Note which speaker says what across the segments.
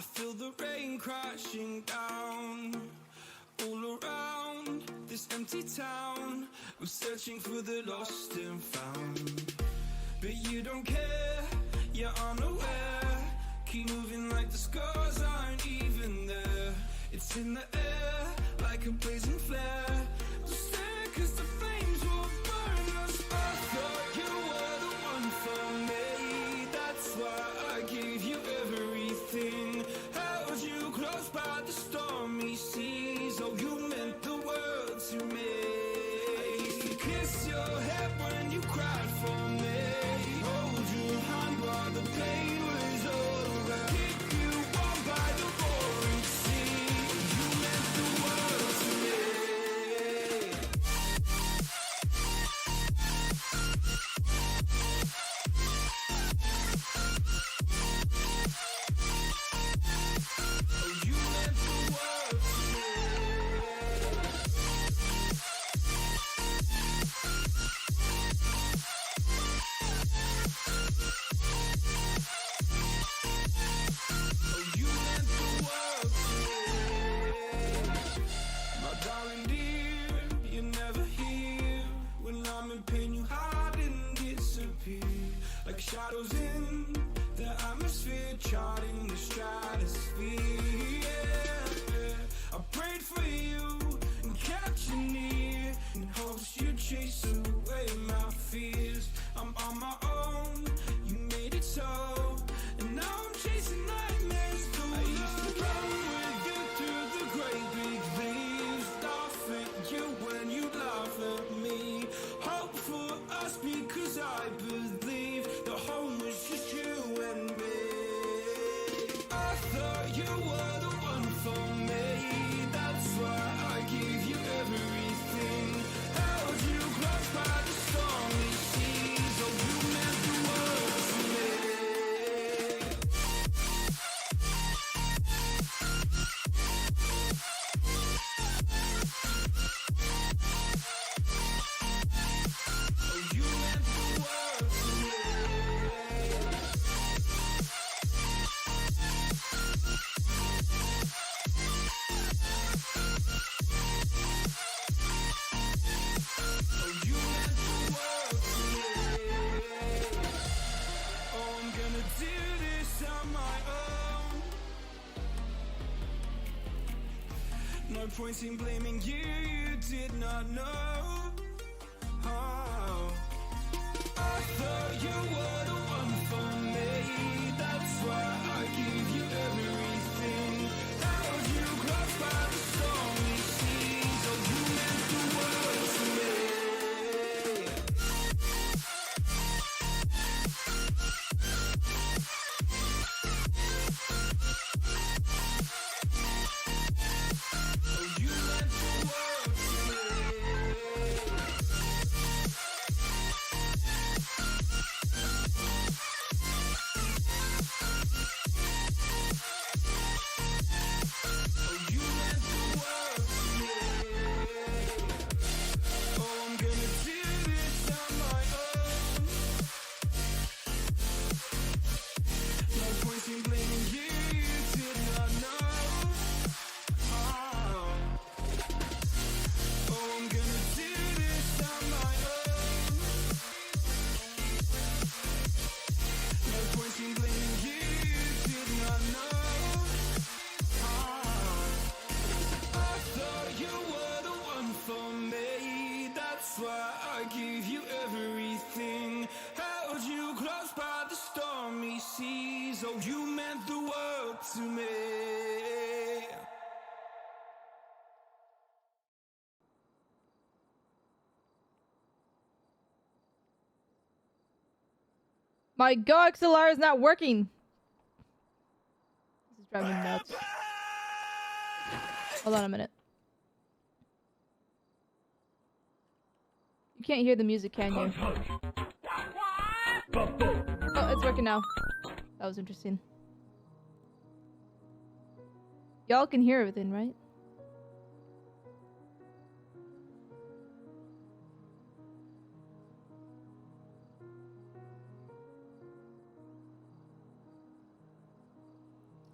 Speaker 1: feel the rain crashing down all around this empty town. I'm searching for the lost and found, but you don't care, you're unaware. Keep moving like the scars aren't even there. It's in the air like a blazing flare. Just stare 'cause the flames will burn us. I thought you were the one for me. That's why I gave you everything. Held you close by the stormy seas. Oh, you meant the world to me. I used to kiss your head when you cried for me. Hold your hand while the pain was all around. Keep you warm by the roaring sea. You meant the world to me. Oh, you meant the world to me. Oh, you meant the world to me. My darling dear, you're never here. When I'm in pain, you hide and disappear. Like shadows in the atmosphere, charting the stratosphere. Yeah. I prayed for you and kept you near, in hopes you'd chase away my fears. I'm on my own, you made it so, and now I'm chasing nightmares through. I used to run with you through the great big leaves, laugh at you when you laugh at me. Hope for us because I believe the home was just you and me. I thought you were the one for me. That's why I gave you everything. Held you close by the stormy seas. Oh, you meant the world to me. Oh, you meant the world to me. Oh, you meant the world to me. Oh, I'm gonna do this on my own. No point in blaming you, you did not know. Oh, I thought you were the one for me. That's why I gave you everything. Held you close by the stormy seas. Oh, you meant the world to me. Oh, you meant the world to me. Oh, you meant the world to me. Oh, I'm gonna do this on my own. No point in blaming you, you did not know. Oh, I'm gonna do this on my own. No point in blaming you, you did not know. I thought you were the one for me. That's why I gave you everything. Held you close by the stormy seas. Oh, you meant the world to me.
Speaker 2: My Go XLR is not working. This is driving me nuts. Hold on a minute. You can't hear the music, can you? Oh, it's working now. That was interesting. Y'all can hear everything, right?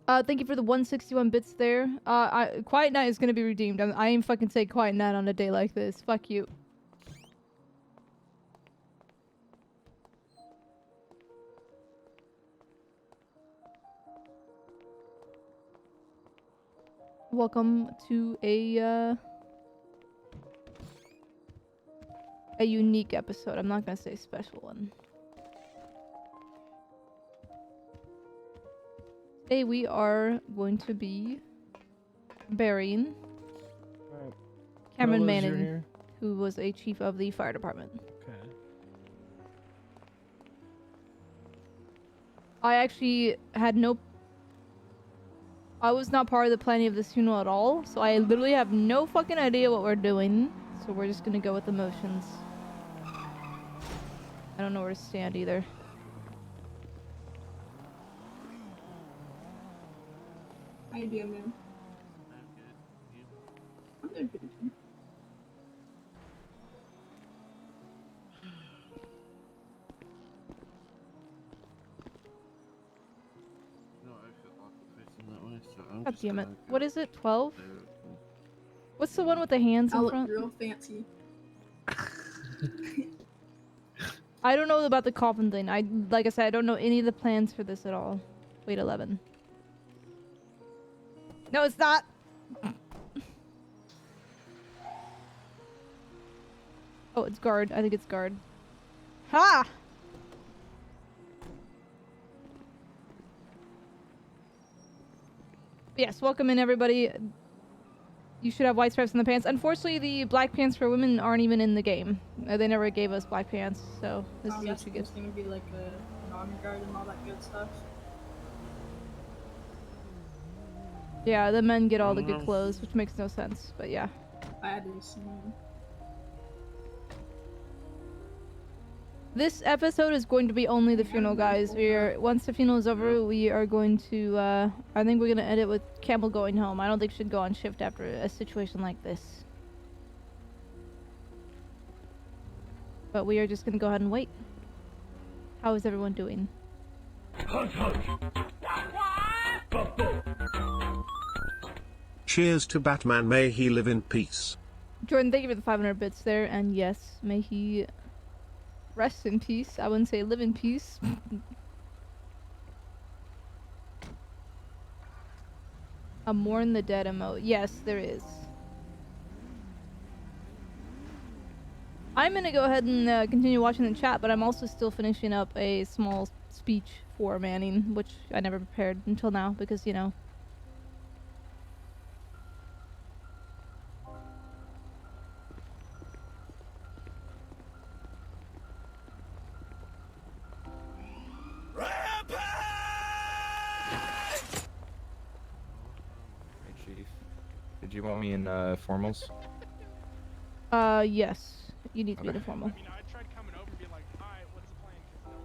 Speaker 2: Thank you for the 161 bits there. Quiet Night is gonna be redeemed. I ain't fucking say Quiet Night on a day like this. Fuck you. Welcome to a unique episode. I'm not gonna say special one. Today we are going to be burying Cameron Manning, who was a chief of the fire department.
Speaker 3: Okay.
Speaker 2: I actually had I was not part of the planning of this funeral at all, so I literally have no fucking idea what we're doing. So we're just gonna go with emotions. I don't know where to stand either.
Speaker 4: How you doing, man? I'm doing pretty good.
Speaker 5: No, I feel awkward facing that way, so I'm
Speaker 2: God
Speaker 5: just
Speaker 2: damn it.
Speaker 5: gonna go
Speaker 2: What is it? 12?
Speaker 5: there.
Speaker 2: What's the one with the hands
Speaker 4: I
Speaker 2: in
Speaker 4: look
Speaker 2: front?
Speaker 4: real fancy.
Speaker 2: I don't know about the coffin thing. Like I said, I don't know any of the plans for this at all. Wait, 11. No, it's not. Oh, it's guard. I think it's guard. Ha! Yes, welcome in everybody. You should have white stripes on the pants. Unfortunately, the black pants for women aren't even in the game. They never gave us black pants, so this is what you get.
Speaker 4: It's gonna be like a non-guard and all that good stuff.
Speaker 2: Yeah, the men get all the good clothes, which makes no sense, but yeah.
Speaker 4: I had to assume.
Speaker 2: This episode is going to be only the funeral, guys. Once the funeral is over, we are going to, I think we're gonna end it with Campbell going home. I don't think she should go on shift after a situation like this. But we are just gonna go ahead and wait. How is everyone doing?
Speaker 6: Cheers to Batman, may he live in peace.
Speaker 2: Jordan, thank you for the 500 bits there, and yes, may he rest in peace. I wouldn't say live in peace. A mourn the dead emote. Yes, there is. I'm gonna go ahead and continue watching the chat, but I'm also still finishing up a small speech for Manning, which I never prepared until now because, you know.
Speaker 3: Did you want me in formals?
Speaker 2: Yes. You need to be the formal.
Speaker 7: I mean, I tried coming over and be like, "Hi, what's the plan?" Because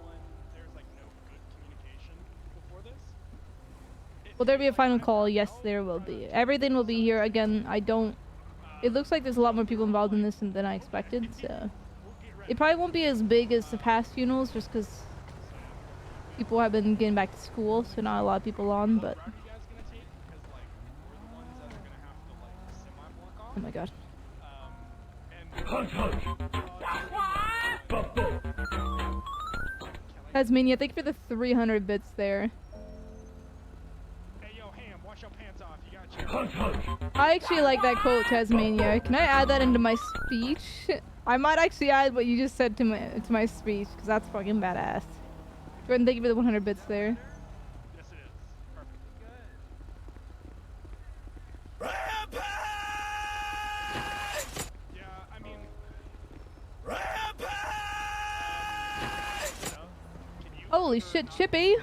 Speaker 7: there's like no good communication before this.
Speaker 2: Will there be a final call? Yes, there will be. Everything will be here. Again, it looks like there's a lot more people involved in this than I expected, so. It probably won't be as big as the past funerals, just because people have been getting back to school, so not a lot of people on, but. Oh my god. Tasmania, thank you for the 300 bits there.
Speaker 7: Hey, yo, Ham, wash your pants off. You got
Speaker 2: I actually like that quote, Tasmania. Can I add that into my speech? I might actually add what you just said to my speech, because that's fucking badass. Jordan, thank you for the 100 bits there.
Speaker 7: Yes, it is. Perfect. Yeah, I mean...
Speaker 2: Holy shit, Chippy!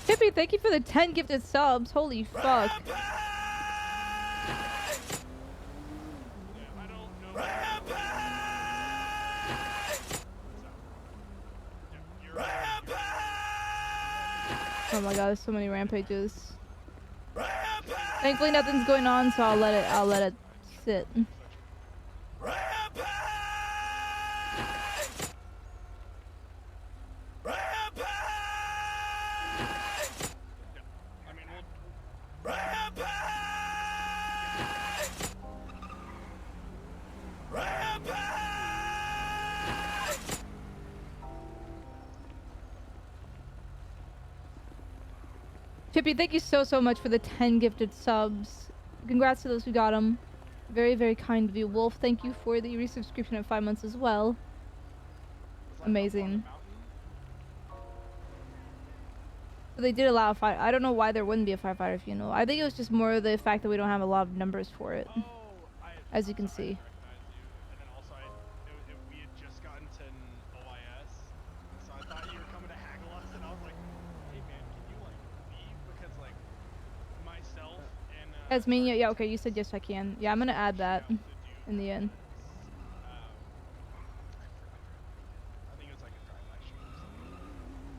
Speaker 2: Chippy, thank you for the 10 gifted subs. Holy fuck. Oh my god, there's so many rampages. Thankfully nothing's going on, so I'll let it sit. Chippy, thank you so much for the 10 gifted subs. Congrats to those who got them. Very, very kind of you. Wolf, thank you for the resubscription of 5 months as well.
Speaker 7: Was that up on the
Speaker 2: Amazing.
Speaker 7: mountain?
Speaker 2: So they did allow a fight. I don't know why there wouldn't be a firefighter funeral. I think it was just more the fact that we don't have a lot of numbers for it.
Speaker 7: Oh,
Speaker 2: As you can
Speaker 7: I
Speaker 2: see.
Speaker 7: recognize you. And then also, we had just gotten to an OIS, so I thought you were coming to haggle us, and I was like, hey man, can you like leave? Because like myself and
Speaker 2: Tasmania, yeah, okay, you said yes, I can. Yeah, I'm gonna add that in the end.
Speaker 7: I think it was like a drive-by shoot or something.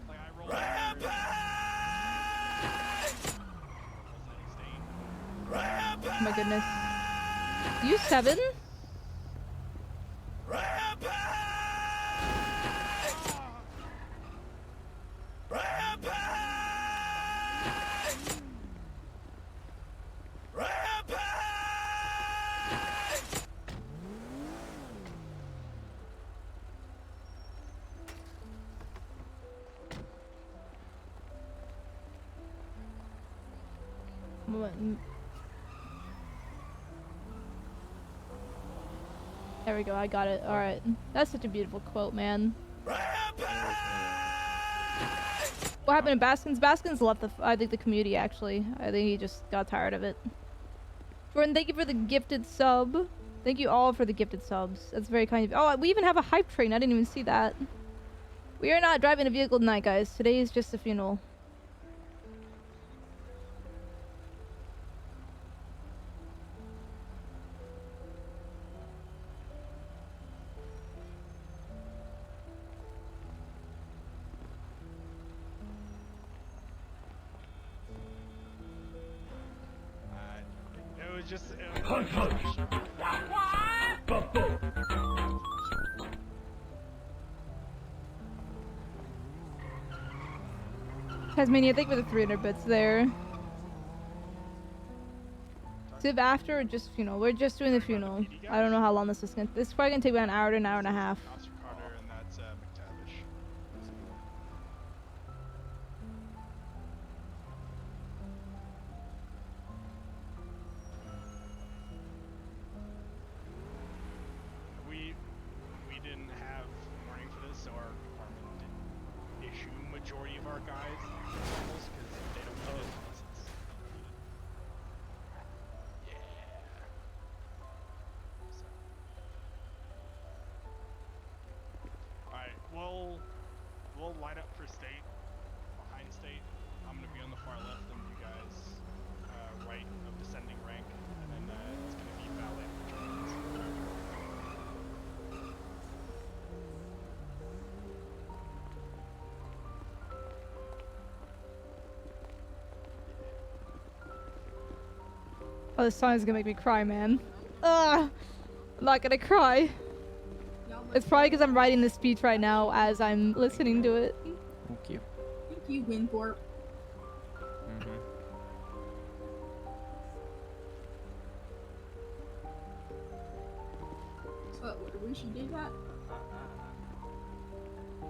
Speaker 7: Like I rolled through
Speaker 2: Oh my goodness. You 7? There we go, I got it. Alright. That's such a beautiful quote, man. What happened to Baskins? Baskins left I think the community, actually. I think he just got tired of it. Jordan, thank you for the gifted sub. Thank you all for the gifted subs. That's very kind of you. Oh, we even have a hype train. I didn't even see that. We are not driving a vehicle tonight, guys. Today is just a funeral.
Speaker 7: it was just.
Speaker 2: Tasmania, thank you for the 300 bits there. Civ after or just funeral? We're just doing the funeral. I don't know how long this is gonna. This is probably gonna take about an hour to an hour and a half.
Speaker 7: Officer Carter, and that's McTavish. We didn't have warning for this, so our department didn't issue majority of our guys almost because they don't need it unless it's needed. Yeah. So. Alright, we'll line up for state, behind state. I'm gonna be on the far left and you guys right of descending rank, and then it's gonna be ballet patrols.
Speaker 2: Oh, this song is gonna make me cry, man. Ugh! I'm not gonna cry. It's probably because I'm writing this speech right now as I'm listening to it.
Speaker 3: Thank you.
Speaker 4: Thank you, Winthorpe. So, when she did that?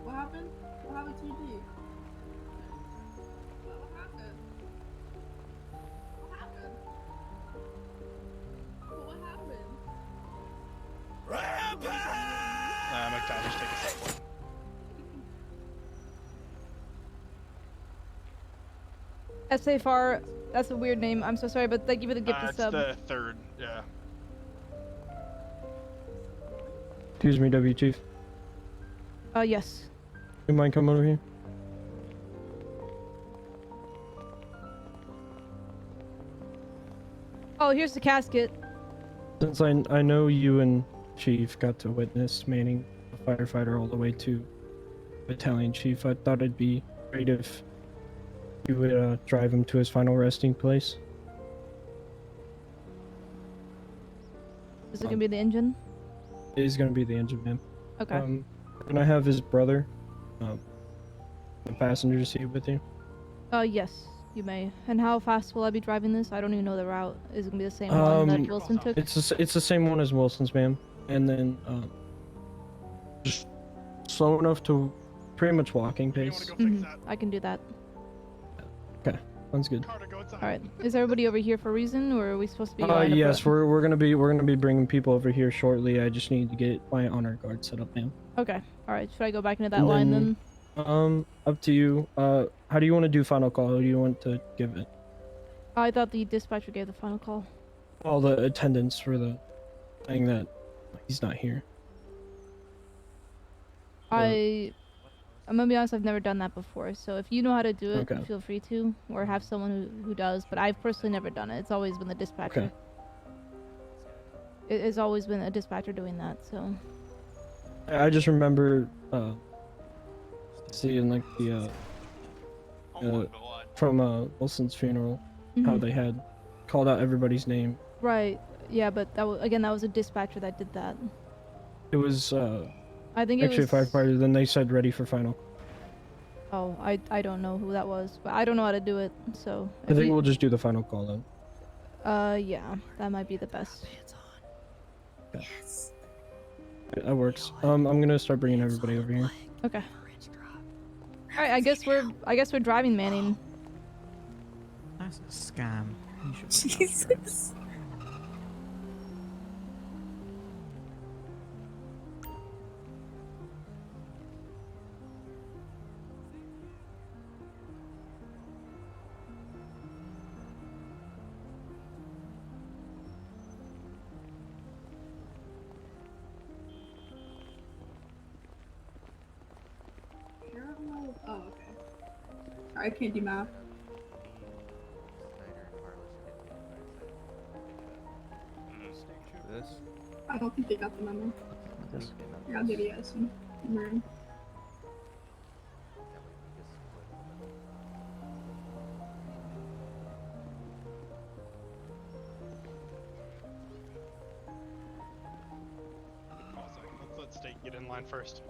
Speaker 4: What happened? What happened to you, D? What happened? What happened? What happened?
Speaker 7: McTavish, take a step forward.
Speaker 2: SAFR, that's a weird name. I'm so sorry, but thank you for the gifted
Speaker 7: It's
Speaker 2: sub.
Speaker 7: the third, yeah.
Speaker 8: Excuse me, W Chief.
Speaker 2: Yes.
Speaker 8: You mind coming over here?
Speaker 2: Oh, here's the casket.
Speaker 8: Since I know you and Chief got to witness manning a firefighter all the way to battalion chief, I thought it'd be great if you would drive him to his final resting place.
Speaker 2: Is it gonna be the engine?
Speaker 8: It is going to be the engine, ma'am.
Speaker 2: Okay.
Speaker 8: Can I have his brother, the passenger seat with you?
Speaker 2: Yes, you may. And how fast will I be driving this? I don't even know the route. Is it gonna be the same one that Wilson took?
Speaker 8: It's the same one as Wilson's, ma'am. And then just slow enough to pretty much walking
Speaker 7: You
Speaker 8: pace.
Speaker 7: wanna go fix that?
Speaker 2: I can do that.
Speaker 8: Okay. Sounds good.
Speaker 7: Carter, go inside.
Speaker 2: All right. Is everybody over here for a reason, or are we supposed to be? lined up
Speaker 8: Yes,
Speaker 2: for-
Speaker 8: we're gonna be bringing people over here shortly. I just need to get my honor guard set up, ma'am.
Speaker 2: Okay. All right. Should I go back into that
Speaker 8: And
Speaker 2: line then?
Speaker 8: Up to you. How do you want to do final call? Who do you want to give it?
Speaker 2: I thought the dispatcher gave the final call.
Speaker 8: All the attendance for the saying that he's not here.
Speaker 2: I'm gonna be honest, I've never done that before. So if you know how to do it,
Speaker 8: Okay.
Speaker 2: feel free to, or have someone who does. But I've personally never done it. It's always been the dispatcher.
Speaker 8: Okay.
Speaker 2: It has always been a dispatcher doing that. So
Speaker 8: I just remember seeing like the from Wilson's funeral how
Speaker 2: Mhm.
Speaker 8: they had called out everybody's name.
Speaker 2: Right. Yeah, but that was that was a dispatcher that did that.
Speaker 8: It was
Speaker 2: I think it
Speaker 8: actually
Speaker 2: was
Speaker 8: a firefighter. Then they said ready for final.
Speaker 2: Oh, I don't know who that was, but I don't know how to do it. So
Speaker 8: I
Speaker 2: if
Speaker 8: think
Speaker 2: you-
Speaker 8: we'll just do the final call then.
Speaker 2: yeah, that might be the best.
Speaker 8: That works. I'm gonna start bringing everybody over here.
Speaker 2: Okay. All right. I guess we're driving Manning.
Speaker 9: That's a scam. You should be
Speaker 10: Jesus.
Speaker 4: Parallel. Oh, okay. I can't do math.
Speaker 3: This?
Speaker 4: I don't think they got the memo. Yeah, maybe yes. Learn.
Speaker 7: Let's let State get in line first.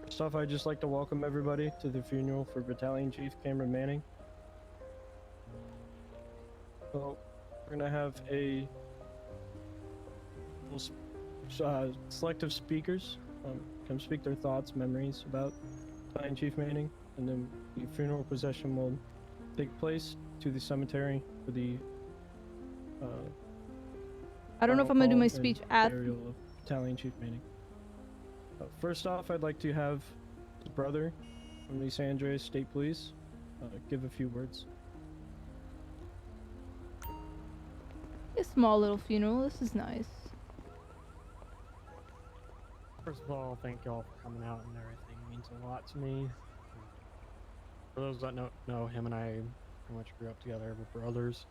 Speaker 8: First off, I'd just like to welcome everybody to the funeral for Battalion Chief Cameron Manning. So, we're gonna have a selective speakers come speak their thoughts, memories about Battalion Chief Manning, and then the funeral procession will take place to the cemetery for the
Speaker 2: I don't know if I'm gonna do my
Speaker 8: final call
Speaker 2: speech
Speaker 8: and
Speaker 2: at.
Speaker 8: burial of Battalion Chief Manning. First off, I'd like to have his brother from the San Andreas State Police give a few words.
Speaker 2: A small little funeral. This is nice.
Speaker 11: First of all, thank y'all for coming out and everything. It means a lot to me. For those that know him and I pretty much grew up together. We're brothers.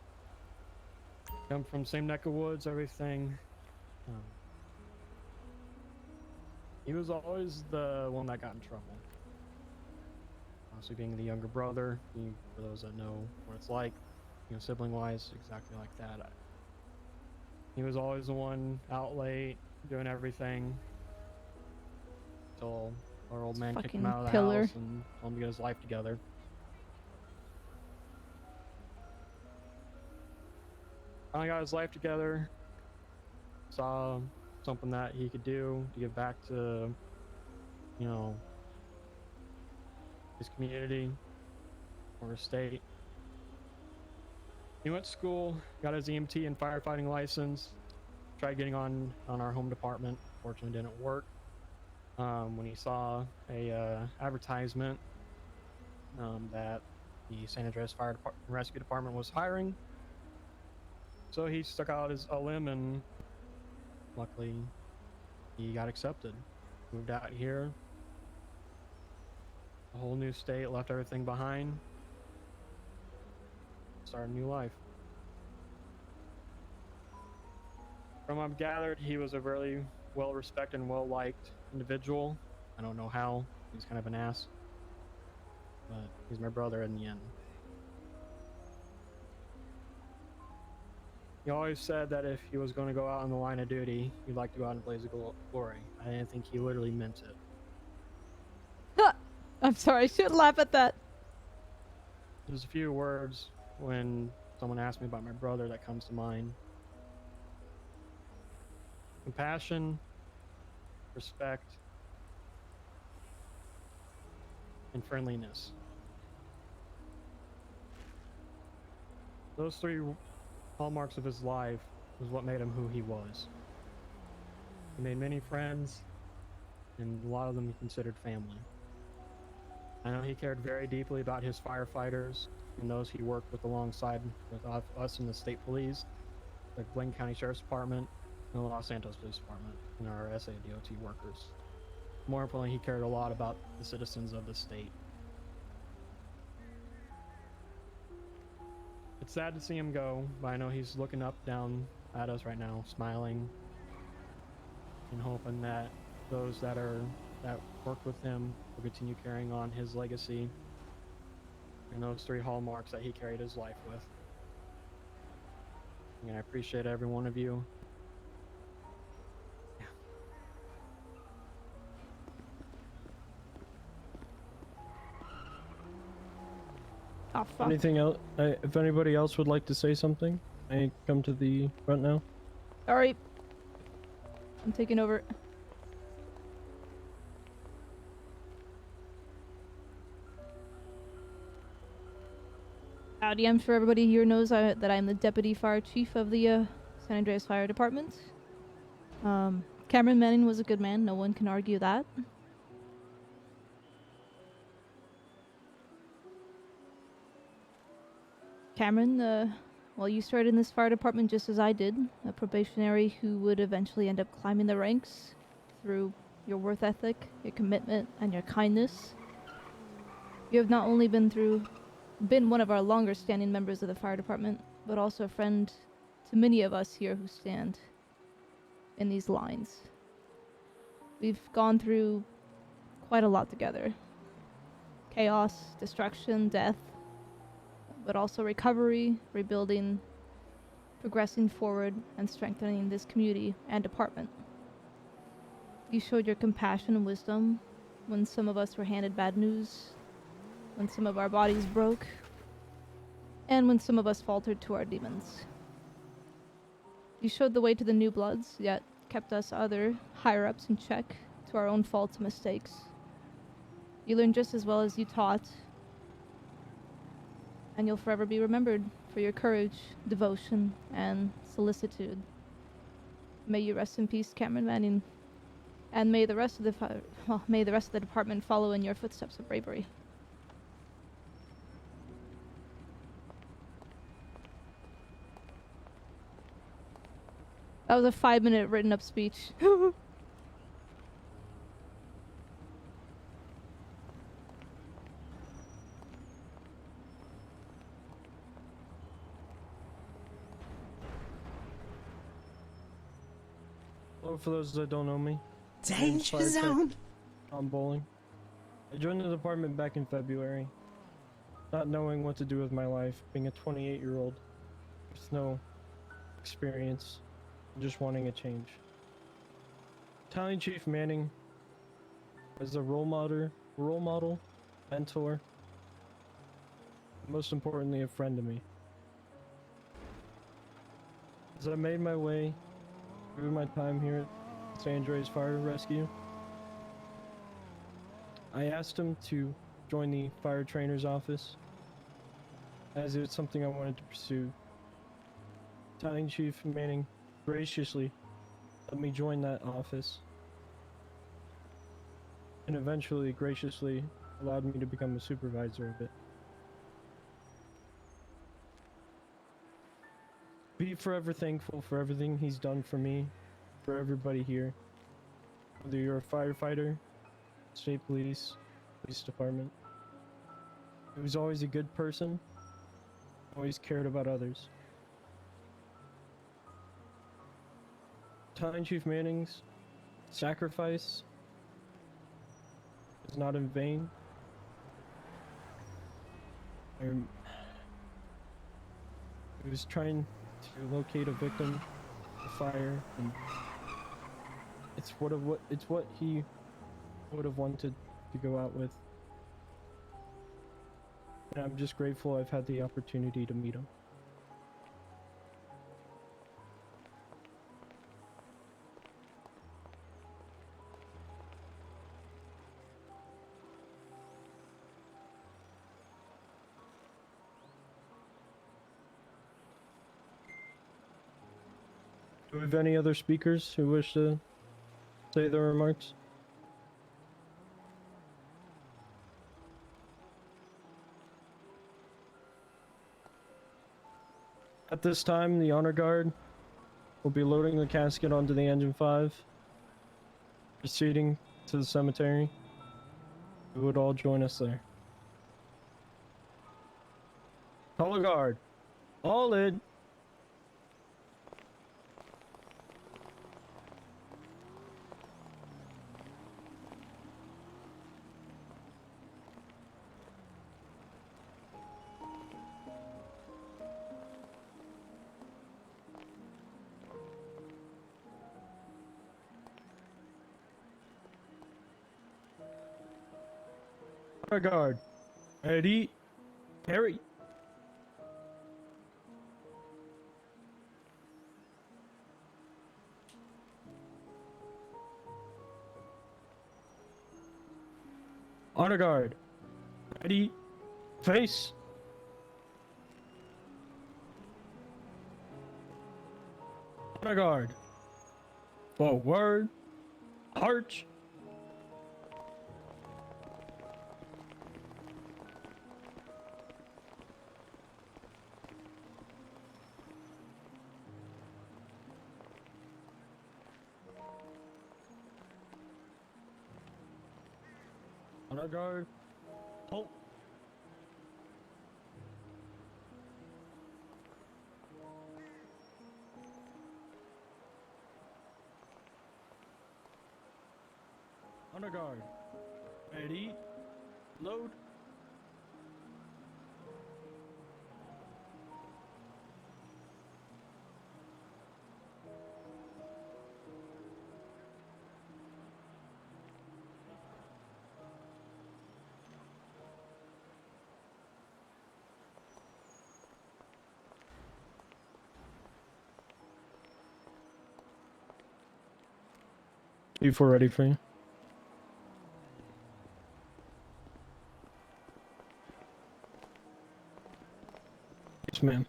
Speaker 11: Come from same neck of woods, everything. He was always the one that got in trouble. Honestly, being the younger brother, for those that know what it's like, sibling-wise, exactly like that. He was always the one out late, doing everything. Until our old man kicked him
Speaker 2: Fucking
Speaker 11: out of the
Speaker 2: pillar.
Speaker 11: house and told him to get his life together. Finally got his life together. Saw something that he could do to give back to, his community or his state. He went to school, got his EMT and firefighting license, tried getting on our home department. Fortunately, didn't work. When he saw a advertisement that the San Andreas Fire and Rescue Department was hiring, so he stuck out a limb, and luckily he got accepted. Moved out here, a whole new state, left everything behind, started a new life. From what I've gathered, he was a very well-respected and well-liked individual. I don't know how. He was kind of an ass. but he's my brother in the end. He always said that if he was going to go out on the line of duty, he'd like to go out and blaze a glory. I didn't think he literally meant it.
Speaker 2: I'm sorry, I shouldn't laugh at that.
Speaker 11: There's a few words when someone asks me about my brother that comes to mind. Compassion, respect, and friendliness. Those three hallmarks of his life was what made him who he was. He made many friends, and a lot of them he considered family. I know he cared very deeply about his firefighters and those he worked with alongside with us in the state police, like Blaine County Sheriff's Department and the Los Santos Police Department, and our SADOT workers. More importantly, he cared a lot about the citizens of the state. It's sad to see him go, but I know he's looking up, down at us right now, smiling, and hoping that those that worked with him will continue carrying on his legacy and those three hallmarks that he carried his life with. And I appreciate every one of you. Yeah.
Speaker 2: Oh, fuck.
Speaker 8: Anything else? If anybody else would like to say something, I come to the front now.
Speaker 2: Alright. I'm taking over. Howdy, I'm sure everybody here knows that I'm the Deputy Fire Chief of the San Andreas Fire Department. Cameron Manning was a good man, no one can argue that. Cameron, well, you started in this fire department just as I did, a probationary who would eventually end up climbing the ranks through your work ethic, your commitment, and your kindness. You have not only been one of our longer standing members of the fire department, but also a friend to many of us here who stand in these lines. We've gone through quite a lot together. Chaos, destruction, death, but also recovery, rebuilding, progressing forward, and strengthening this community and department. You showed your compassion and wisdom when some of us were handed bad news, when some of our bodies broke, and when some of us faltered to our demons. You showed the way to the new bloods, yet kept us other higher-ups in check to our own faults and mistakes. You learned just as well as you taught, and you'll forever be remembered for your courage, devotion, and solicitude. May you rest in peace, Cameron Manning, and may the rest of the department follow in your footsteps of bravery. That was a 5-minute written up speech.
Speaker 8: Well, for those that don't know me,
Speaker 9: Danger zone!
Speaker 8: I'm Bowling. I joined the department back in February, not knowing what to do with my life, being a 28-year-old with no experience, and just wanting a change. Battalion Chief Manning was a role model, mentor, and most importantly, a friend to me. As I made my way through my time here at San Andreas Fire Rescue, I asked him to join the fire trainer's office, as it was something I wanted to pursue. Battalion Chief Manning graciously let me join that office, and eventually graciously allowed me to become a supervisor of it. Be forever thankful for everything he's done for me, for everybody here. Whether you're a firefighter, state police department. He was always a good person, always cared about others. Battalion Chief Manning's sacrifice is not in vain. I was trying to locate a victim of fire, and it's what he would have wanted to go out with. And I'm just grateful I've had the opportunity to meet him. Do we have any other speakers who wish to say their remarks? At this time, the honor guard will be loading the casket onto the engine 5, proceeding to the cemetery. We would all join us there. Color guard, all in. Honor guard, ready, Harry. Honor guard, ready, face. Honor guard, forward, arch. Honor guard, halt. Honor guard, ready, load. Before ready for you. Yes, ma'am.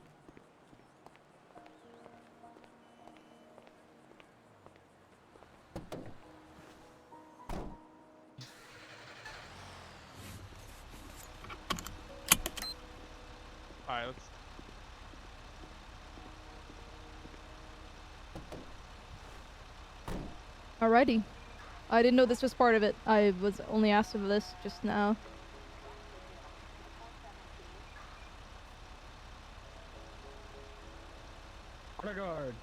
Speaker 7: Alright, let's.
Speaker 2: Alrighty. I didn't know this was part of it. I was only asked of this just now.
Speaker 8: Honor guard,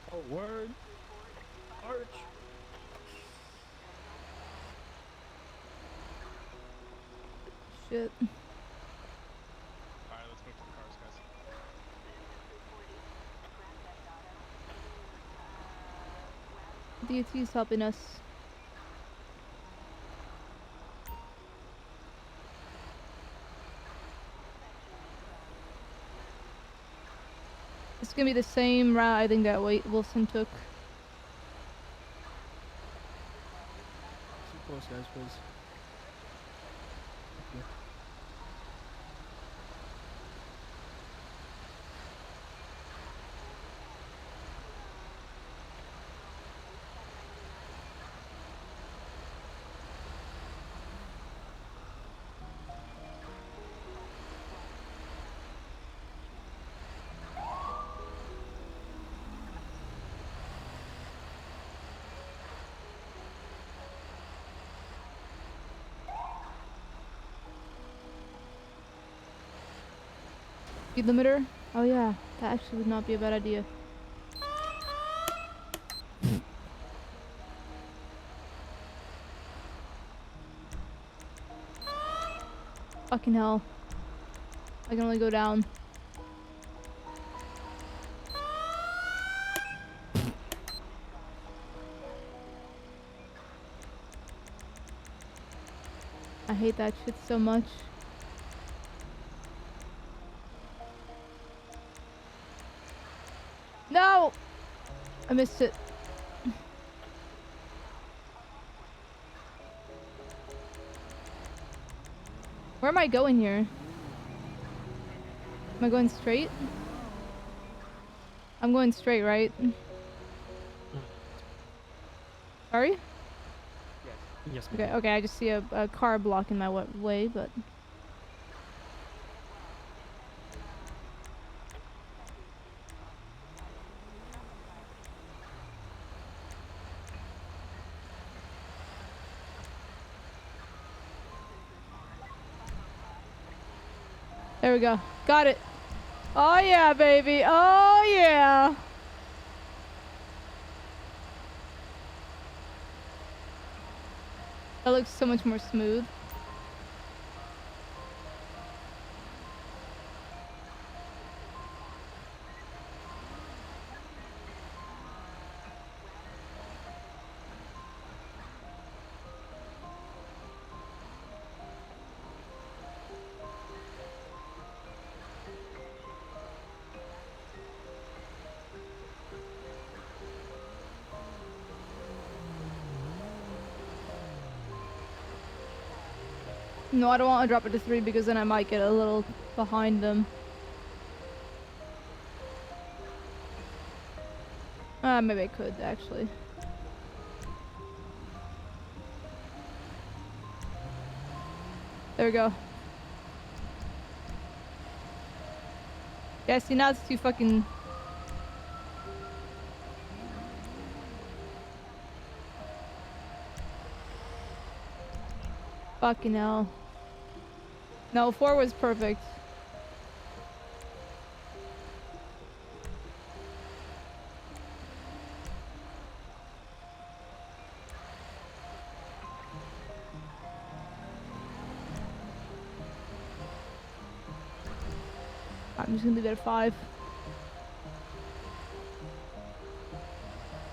Speaker 8: forward, arch.
Speaker 2: Shit.
Speaker 7: Alright, let's move to the cars, guys.
Speaker 2: DOT's helping us. It's gonna be the same route I think that Wilson took.
Speaker 8: Too close, guys, please.
Speaker 2: Speed limiter? Oh yeah, that actually would not be a bad idea. Fucking hell. I can only go down. I hate that shit so much. No! I missed it. Where am I going here? Am I going straight? I'm going straight, right? Sorry?
Speaker 11: Yes, ma'am.
Speaker 2: Okay, okay, I just see a car blocking my way, but... There we go. Got it. Oh yeah, baby. Oh yeah. That looks so much more smooth. No, I don't want to drop it to 3 because then I might get a little behind them. Maybe I could, actually. There we go. Yeah, see, now it's too fucking... Fucking hell. No, 4 was perfect. I'm just gonna leave it at 5.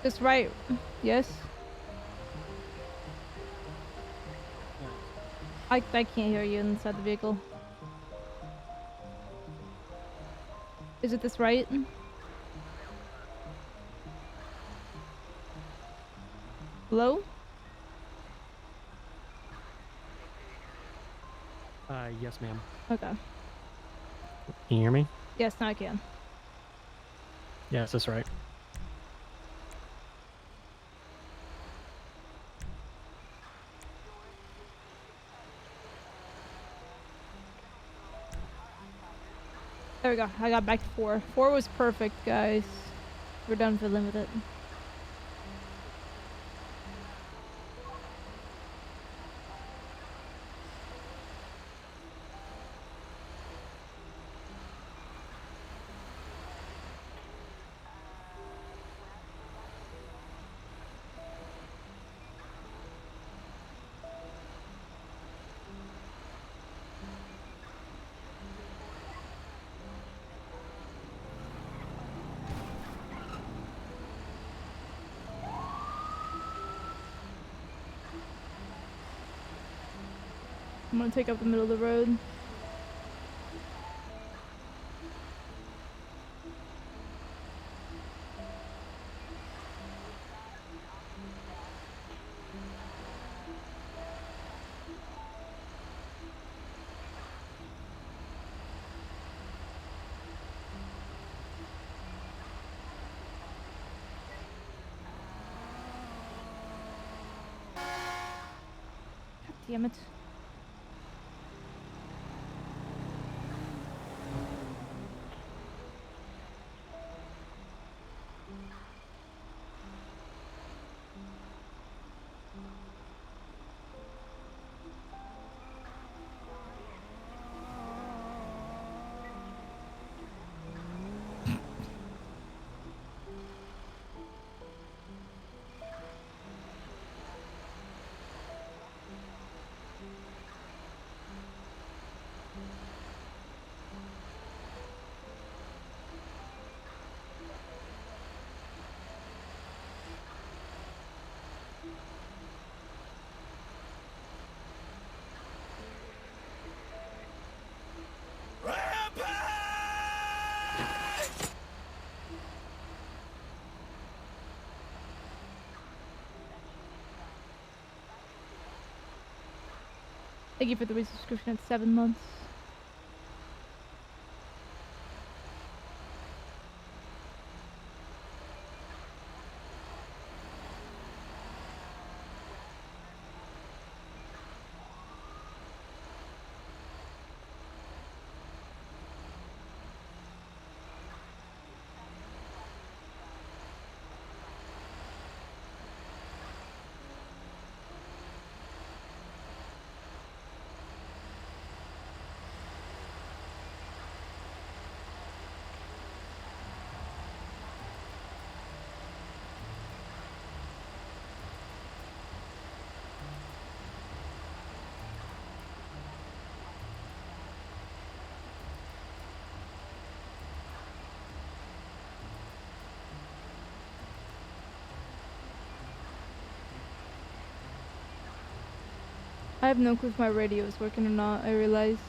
Speaker 2: Just right. Yes? I can't hear you inside the vehicle. Is it this right? Hello?
Speaker 11: Yes, ma'am.
Speaker 2: Okay.
Speaker 11: Can you hear me?
Speaker 2: Yes, now I can.
Speaker 11: Yes, that's right.
Speaker 2: There we go. I got back to 4. 4 was perfect, guys. We're done fiddling with it. I'm gonna take up the middle of the road. God damn it. Thank you for the resubscription at 7 months. I have no clue if my radio is working or not, I realized.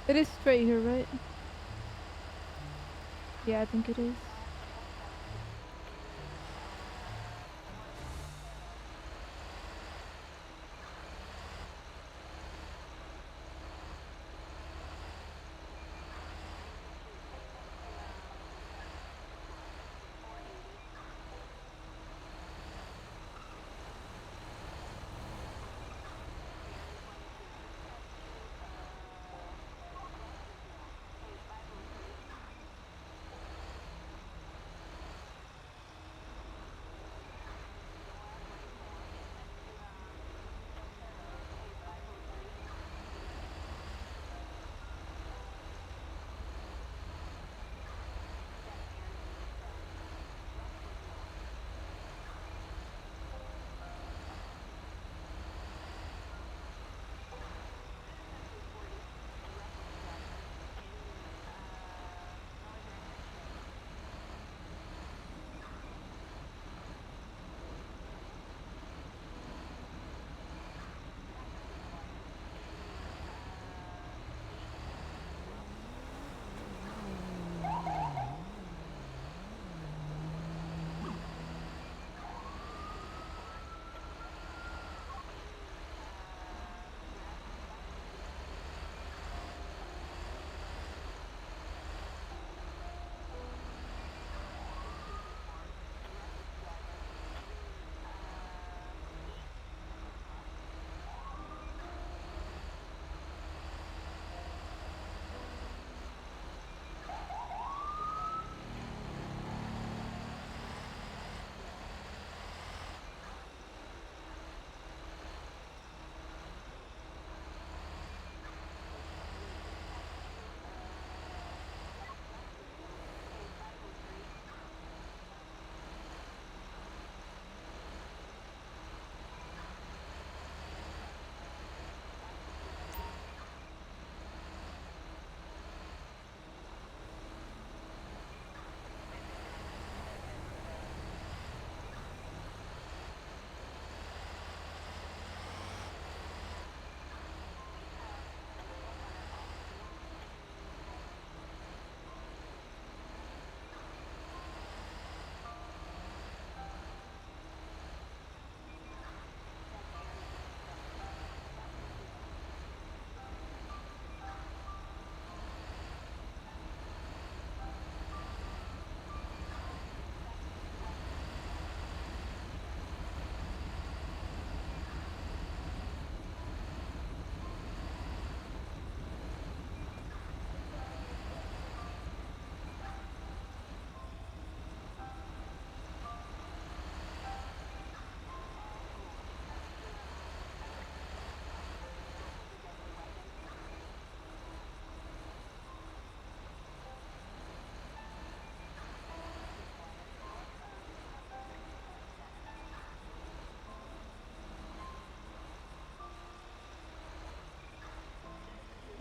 Speaker 2: It is straight here, right? Yeah, I think it is.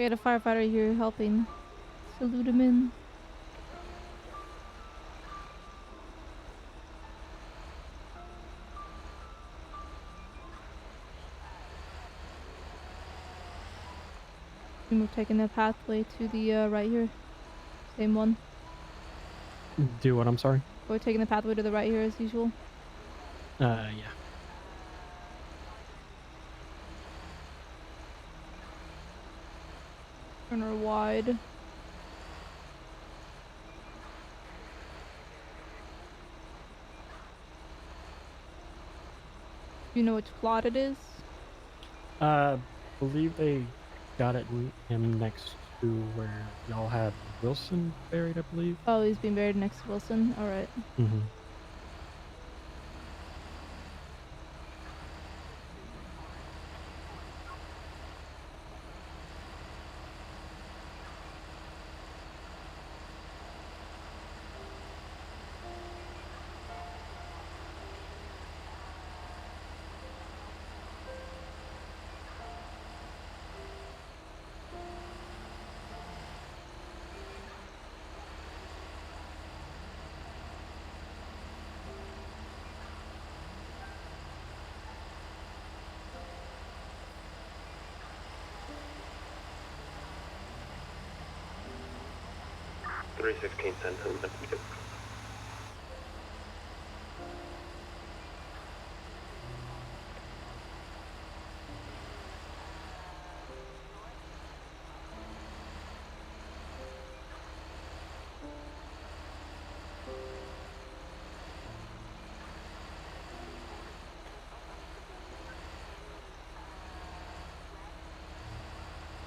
Speaker 2: We had a firefighter here helping. Salute him in. And we're taking the pathway to the right here. Same one.
Speaker 11: Do what? I'm sorry.
Speaker 2: We're taking the pathway to the right here as usual.
Speaker 11: Yeah.
Speaker 2: Turn her wide. You know which plot it is?
Speaker 11: Believe they got it him next to where y'all had Wilson buried, I believe.
Speaker 2: Oh, he's being buried next to Wilson. Alright.
Speaker 11: Mm-hmm.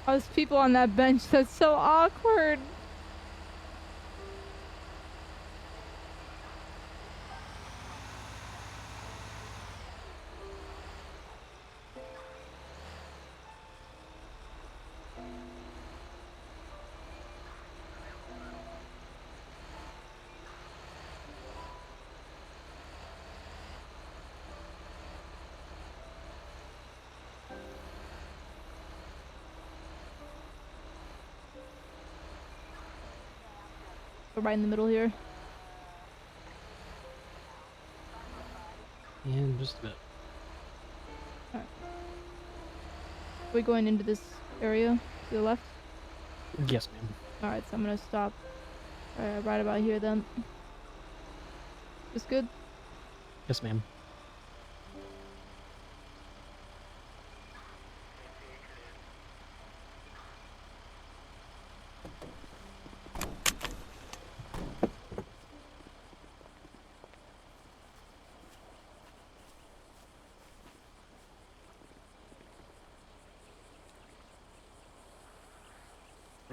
Speaker 2: Oh, there's people on that bench. That's so awkward. We're right in the middle here.
Speaker 11: And just a bit.
Speaker 2: We're going into this area to the left.
Speaker 11: Yes, ma'am.
Speaker 2: Alright, so I'm gonna stop right about here then. This good?
Speaker 11: Yes, ma'am.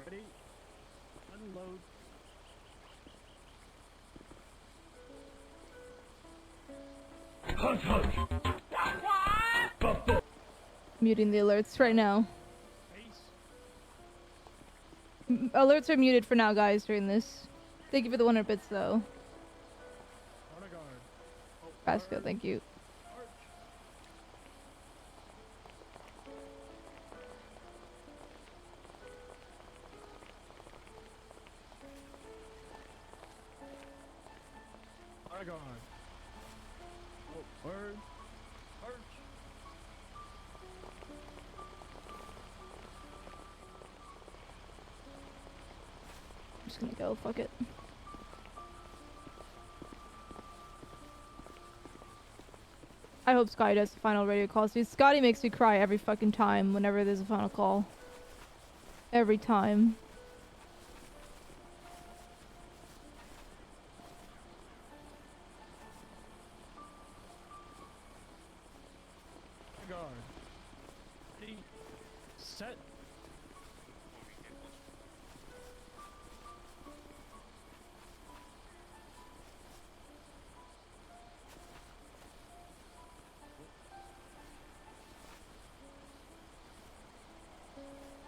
Speaker 11: Ready? Unload.
Speaker 2: Muting the alerts right now. Alerts are muted for now, guys, during this. Thank you for the 100 bits, though. Vasco, thank you.
Speaker 11: Argon. Oh, word. Arch.
Speaker 2: I'm just gonna go, fuck it. I hope Scotty does the final radio call. See, Scotty makes me cry every fucking time whenever there's a final call. Every time.
Speaker 11: Guard. Ready. Set.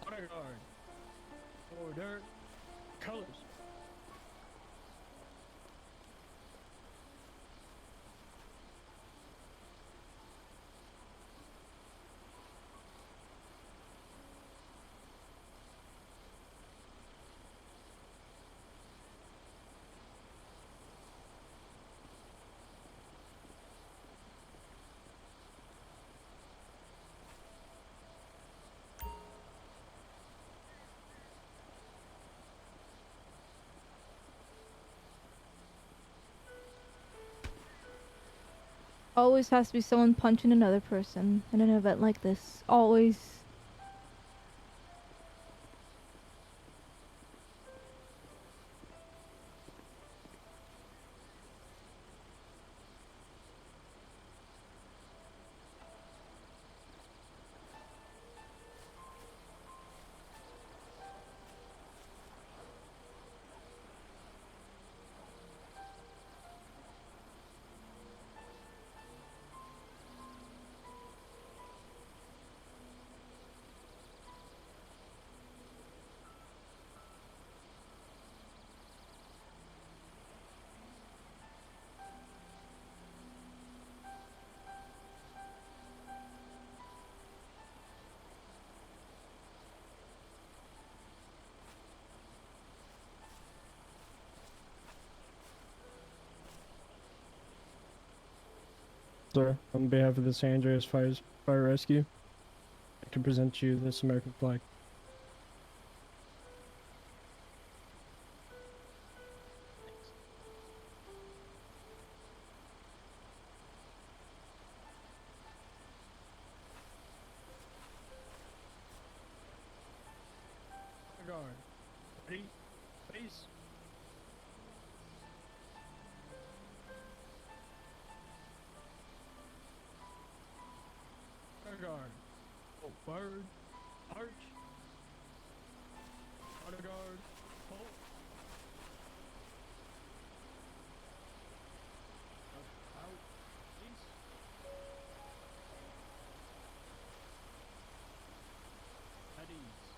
Speaker 11: Honor guard. Order. Colors.
Speaker 2: Always has to be someone punching another person in an event like this. Always.
Speaker 8: Sir, on behalf of the San Andreas Fire Rescue, I can present you this American flag. Guard. Ready? Face. Guard. Oh, bird. Arch. Honor guard. Hold. Out. Cease. At ease.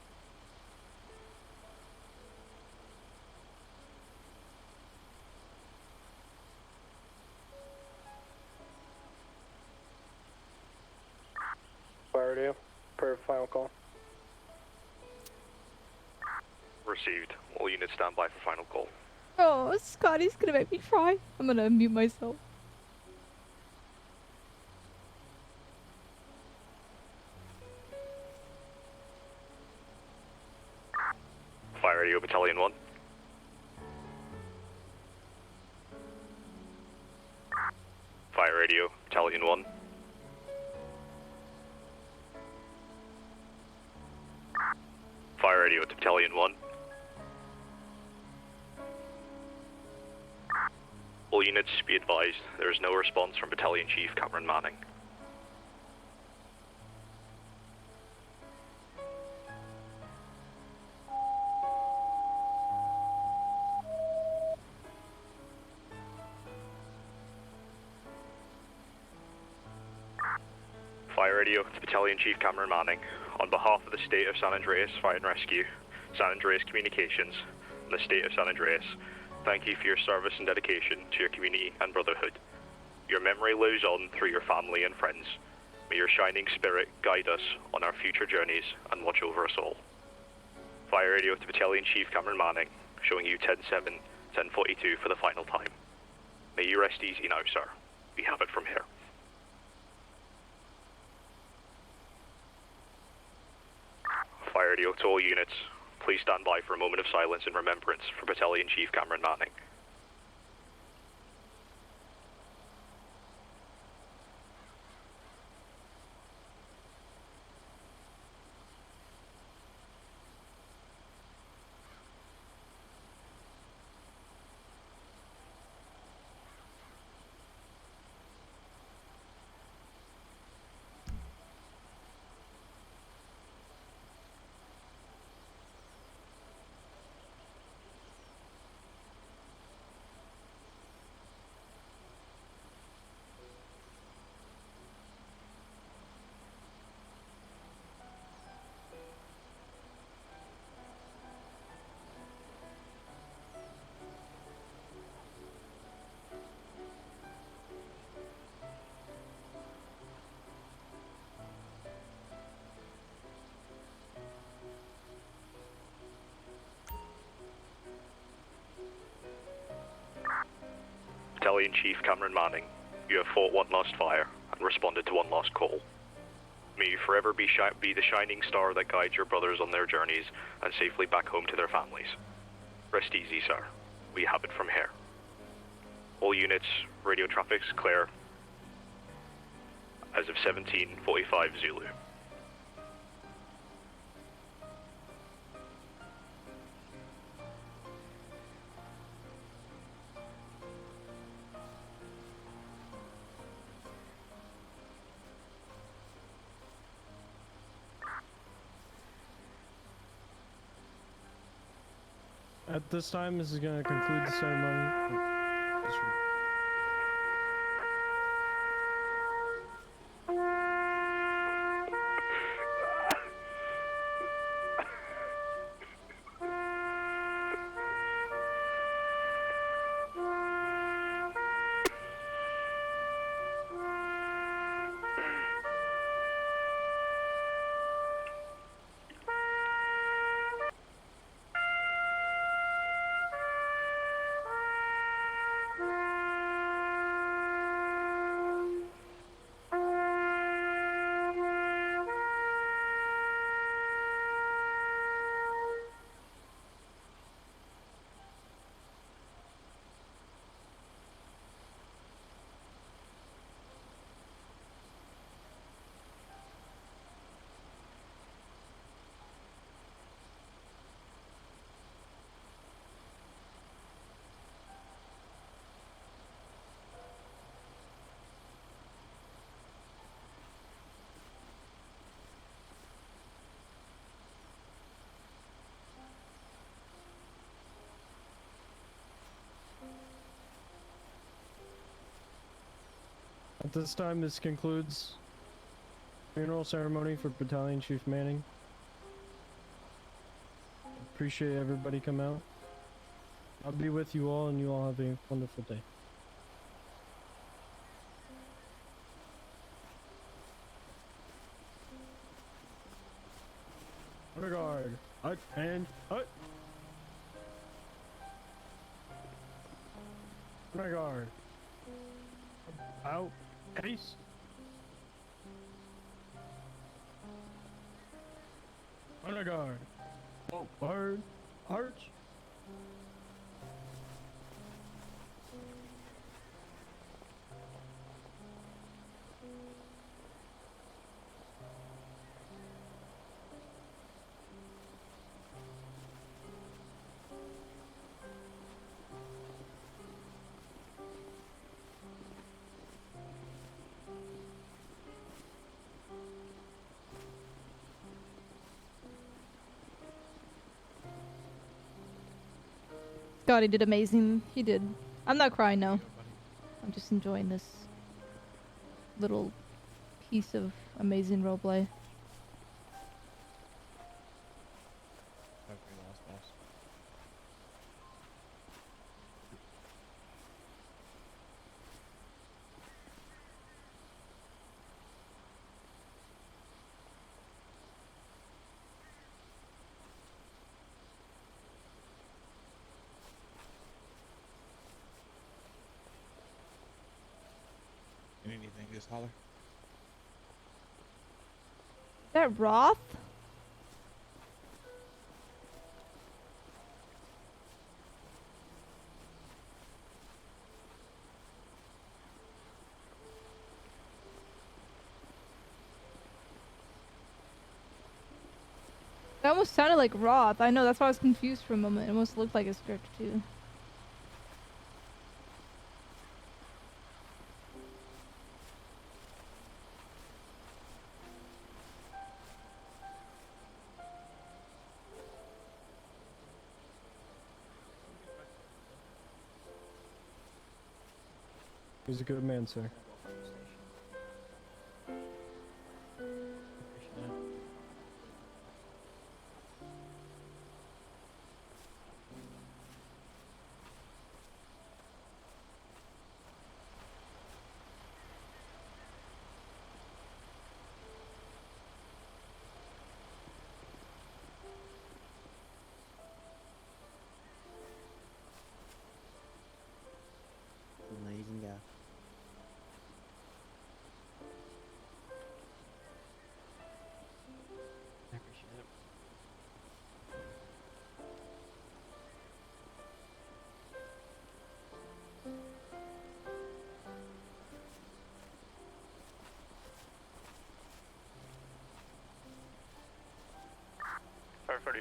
Speaker 11: Fire radio. Per final call.
Speaker 3: Received. All units stand by for final call.
Speaker 2: Oh, Scotty's gonna make me cry. I'm gonna unmute myself.
Speaker 3: Fire radio Battalion 1. Fire radio Battalion 1. Fire radio to Battalion 1. All units be advised, there is no response from Battalion Chief Cameron Manning. Fire radio to Battalion Chief Cameron Manning. On behalf of the State of San Andreas Fire and Rescue, San Andreas Communications, and the State of San Andreas, thank you for your service and dedication to your community and brotherhood. Your memory lives on through your family and friends. May your shining spirit guide us on our future journeys and watch over us all. Fire radio to Battalion Chief Cameron Manning, showing you 10-7, 10-42 for the final time. May you rest easy now, sir. We have it from here. Fire radio to all units. Please stand by for a moment of silence in remembrance for Battalion Chief Cameron Manning. Battalion Chief Cameron Manning, you have fought one lost fire and responded to one lost call. May you forever be the shining star that guides your brothers on their journeys and safely back home to their families. Rest easy, sir. We have it from here. All units, radio traffic's clear. as of 17:45 Zulu.
Speaker 8: At this time, this is going to conclude the ceremony. At this time, this concludes funeral ceremony for Battalion Chief Manning. Appreciate everybody come out. I'll be with you all, and you all have a wonderful day. Honor guard, hut and hut. Honor guard, out, case. Honor guard, forward, arch.
Speaker 2: God, he did amazing. He did. I'm not crying now. I'm just enjoying this little piece of amazing roleplay.
Speaker 10: Anything, just holler.
Speaker 2: Is that Roth? That almost sounded like Roth. I know, that's why I was confused for a moment. It almost looked like his character too.
Speaker 8: He's a good man, sir.
Speaker 12: Amazing guy.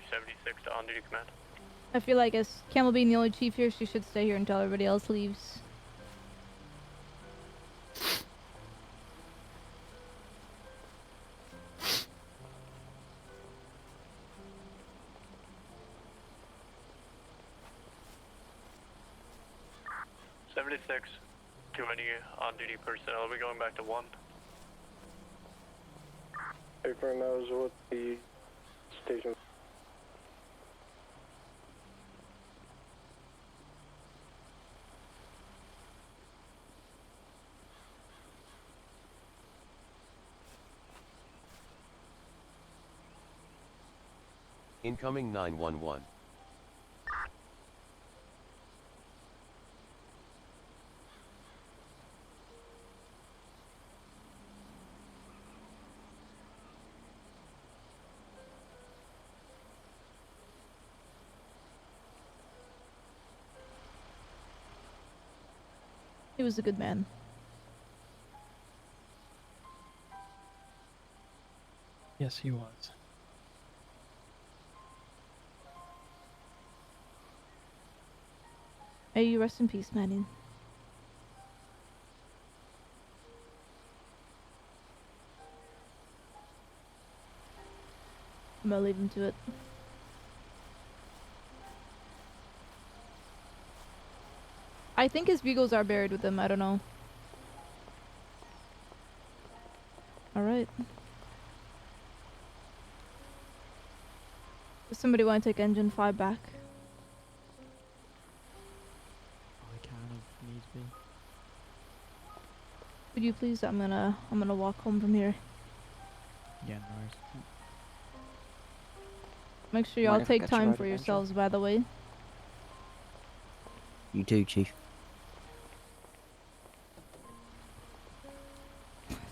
Speaker 11: 76 to on-duty command.
Speaker 2: I feel like as Camel being the only chief here, she should stay here until everybody else leaves.
Speaker 11: Too many on-duty personnel. We're going back to 1.
Speaker 10: FiveM, that was what the station.
Speaker 12: Incoming 911.
Speaker 2: He was a good man.
Speaker 8: Yes, he was.
Speaker 2: May you rest in peace, Manning. I'm gonna leave him to it. I think his bugles are buried with him, I don't know. Alright. Does somebody want to take engine 5 back?
Speaker 9: I can if needs be.
Speaker 2: Would you please? I'm gonna walk home from here.
Speaker 9: Yeah, no worries.
Speaker 2: Make sure y'all take time for yourselves, by the way.
Speaker 13: You too, Chief.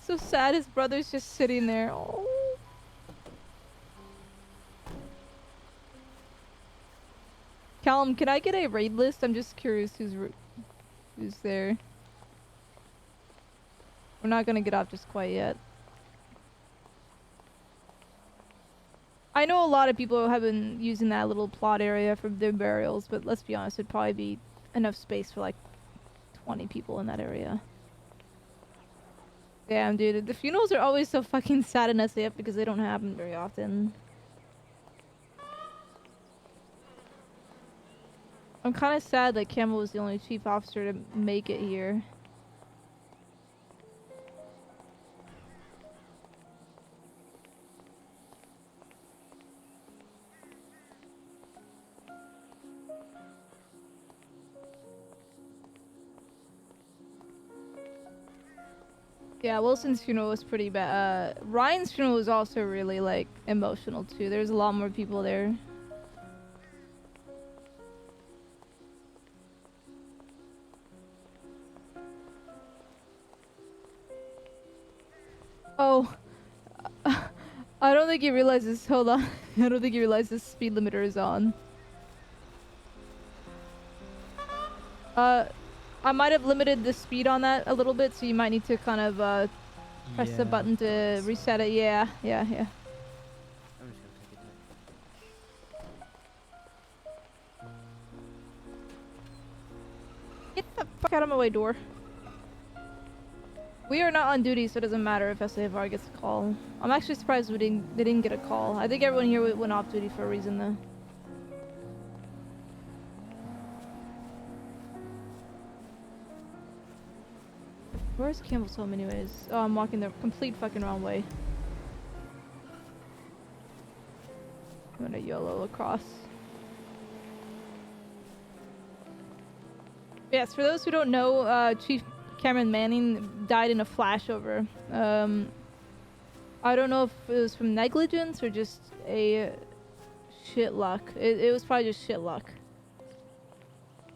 Speaker 2: So sad his brother's just sitting there. Oh. Callum, can I get a raid list? I'm just curious who's there. We're not gonna get off just quite yet. I know a lot of people have been using that little plot area for their burials, but let's be honest, it'd probably be enough space for like 20 people in that area. Damn, dude, the funerals are always so fucking sad in SAF because they don't happen very often. I'm kind of sad that Campbell was the only chief officer to make it here. Yeah, Wilson's funeral was pretty bad. Ryan's funeral was also really, like, emotional, too. There's a lot more people there. Oh. I don't think he realizes... Hold on. I don't think he realizes speed limiter is on. I might have limited the speed on that a little bit, so you might need to kind of press the button to reset it. Yeah.
Speaker 5: I'm just gonna take it
Speaker 2: Get the fuck out of my way, door. We are not on duty, so it doesn't matter if SAFR gets a call. I'm actually surprised they didn't get a call. I think everyone here went off duty for a reason, though. Where's Campbell's home anyways? Oh, I'm walking the complete fucking wrong way. I'm gonna YOLO across. Yes, for those who don't know, Chief Cameron Manning died in a flashover. I don't know if it was from negligence or just a shit luck. It was probably just shit luck.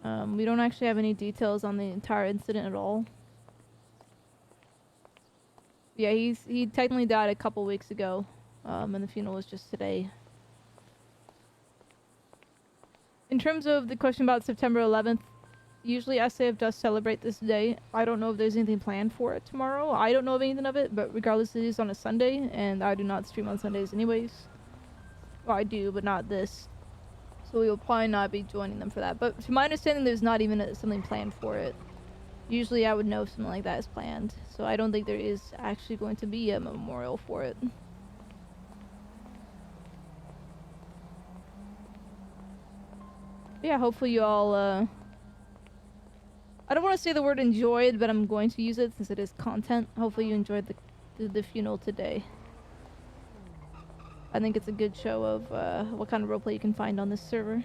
Speaker 2: We don't actually have any details on the entire incident at all. Yeah, he technically died a couple weeks ago, and the funeral was just today. In terms of the question about September 11th, usually SAF does celebrate this day. I don't know if there's anything planned for it tomorrow. I don't know of anything of it, but regardless, it is on a Sunday, and I do not stream on Sundays anyways. Or I do, but not this. So we will probably not be joining them for that. But to my understanding, there's not even something planned for it. Usually I would know if something like that is planned. So I don't think there is actually going to be a memorial for it. Yeah, hopefully you all, I don't want to say the word enjoyed, but I'm going to use it since it is content. Hopefully you enjoyed the funeral today. I think it's a good show of what kind of roleplay you can find on this server.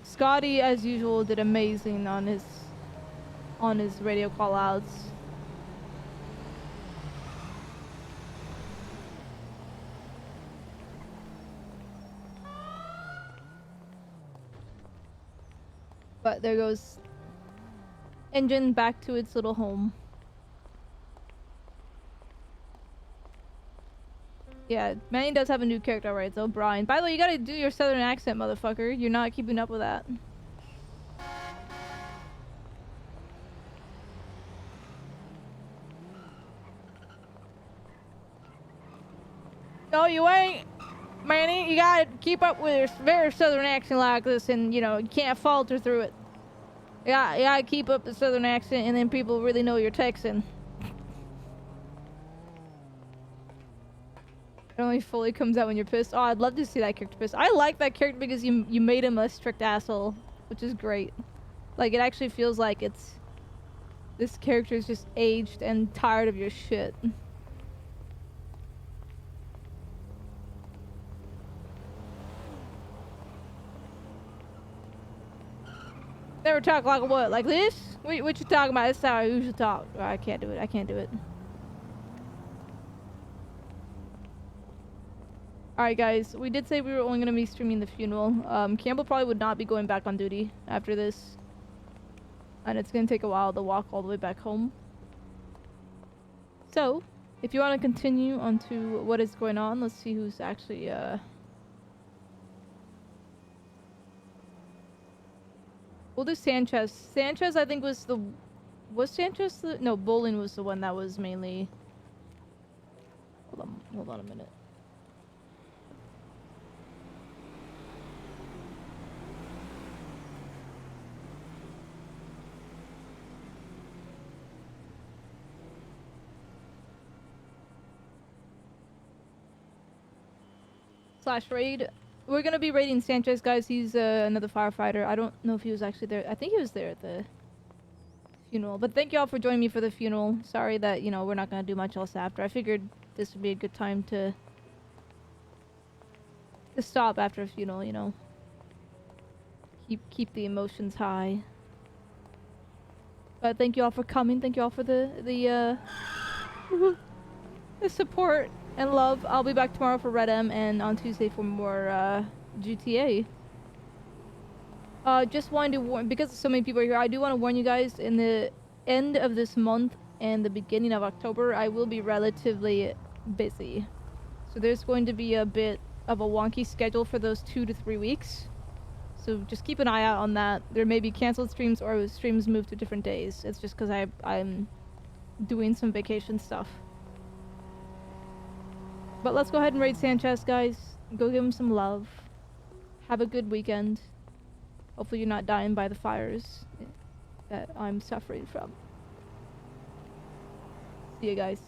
Speaker 2: Scotty, as usual, did amazing on his radio call-outs. But there goes engine back to its little home. Yeah, Manny does have a new character, right? So Brian. By the way, you gotta do your southern accent, motherfucker. You're not keeping up with that. No, you ain't, Manny. You gotta keep up with your very southern accent like this, and you know you can't falter through it. You gotta keep up the southern accent, and then people really know you're Texan. It only fully comes out when you're pissed. Oh, I'd love to see that character pissed. I like that character because you made him a strict asshole, which is great. Like, it actually feels like this character is just aged and tired of your shit. Never talk like what? Like this? What you talking about? This is how I usually talk. Oh, I can't do it. I can't do it. Alright guys, we did say we were only going to be streaming the funeral. Campbell probably would not be going back on duty after this. And it's going to take a while to walk all the way back home. So, if you want to continue on to what is going on, let's see who's actually, we'll do Sanchez. Sanchez, I think, was the... Was Sanchez the... No, Bowling was the one that was mainly... Hold on a minute. / raid. We're gonna be raiding Sanchez, guys. He's another firefighter. I don't know if he was actually there. I think he was there at the funeral. But thank you all for joining me for the funeral. Sorry that, you know, we're not gonna do much else after. I figured this would be a good time to stop after a funeral, you know. Keep the emotions high. But thank you all for coming. Thank you all for the support and love. I'll be back tomorrow for Red M and on Tuesday for more GTA. Just wanted to warn, because so many people are here, I do want to warn you guys, in the end of this month and the beginning of October, I will be relatively busy. So there's going to be a bit of a wonky schedule for those 2 to 3 weeks. So just keep an eye out on that. There may be canceled streams or streams moved to different days. It's just because I'm doing some vacation stuff. But let's go ahead and raid Sanchez, guys. Go give him some love. Have a good weekend. Hopefully you're not dying by the fires that I'm suffering from. See you guys.